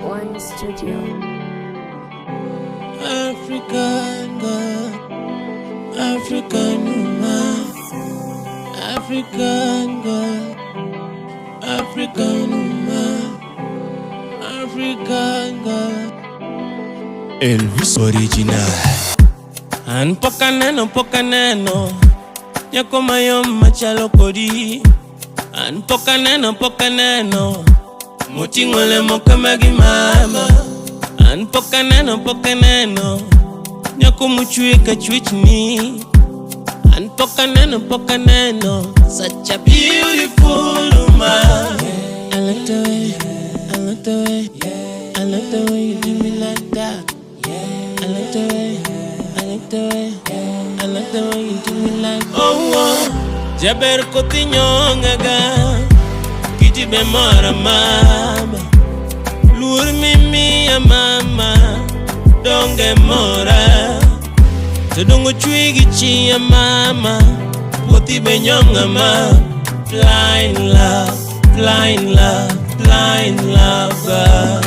One Studio. African girl, African woman, African girl, African woman, African girl. Elvis Originale. And Pokaneno, Pokaneno, Yakoma yom machalo kodi. And Pokaneno, Pokaneno, Motingole mokamagi mama. And Pokaneno, Pokaneno, Nyakumuchuika chwichni. And Pokaneno, Pokaneno, such a beautiful woman. I like the way, I like the way, I like the way you do me like that. I like the way, I like the way, I like the way you do me like that. Oh, Jaber kotinyongaga, kiti be mora mama. Lure mimi ya mama, donge mora. Tedongo chwigi chi ya mama, poti be nyonga ma. Blind love, blind love, blind love, girl.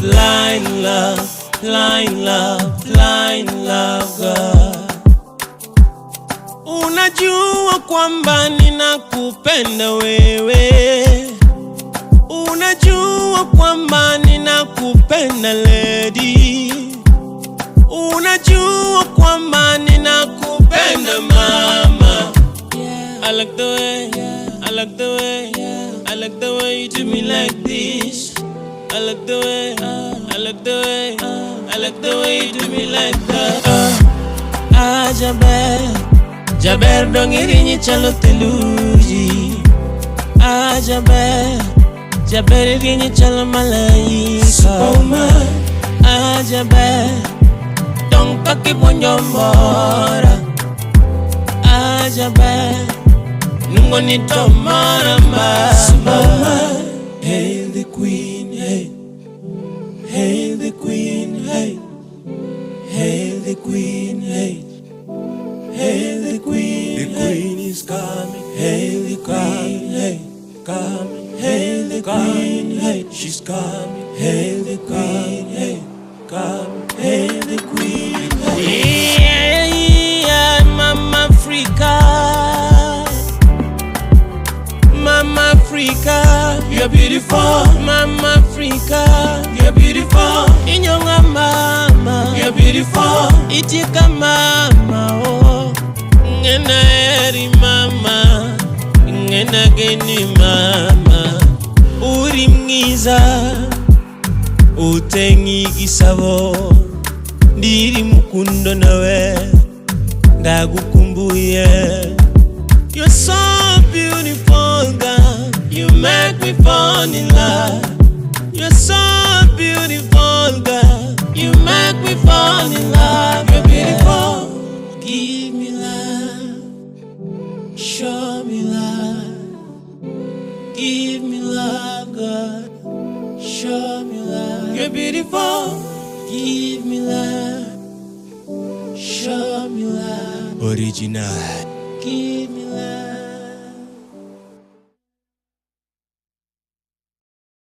Blind love, blind love, blind love, girl. Unajua kwamba ninakupenda wewe. Unajua kwamba ninakupenda lady. Unajua kwamba ninakupenda mama. I like the way, I like the way, I like the way you do me like this. I like the way, I like the way, I like the way you do me like that. Jaber, Jaber dongirinyi chalo teluji. Jaber, Jaber irinyi chalo malaika. Superwoman. Jaber, dong kaki bonjombora. Jaber, nungo ni tomara mama. Superwoman. Hail the queen, hey. Hail the queen, hey. Hail the queen, hey. Hail the queen, the queen is coming. Hail the queen, hey. Coming. Hail the queen, hey. She's coming. Hail the queen, hey. Coming. Hail the queen, hey. Yeah, Mama Africa. Mama Africa, you're beautiful. Mama Africa, you're beautiful. Inyonga mama, you're beautiful. Itika mama, oh. Ngena eri mama, ngena geni mama. Uri mngiza, utengi gisabo. Ndiri mukundo nawe, ndagukumbuye. You're so beautiful, girl. You make me fall in love. You're so beautiful, girl. You make me fall in love. You're beautiful. Give me love. Show me love. Give me love, girl. Show me love. You're beautiful. Give me love. Show me love. Originale. Give me love.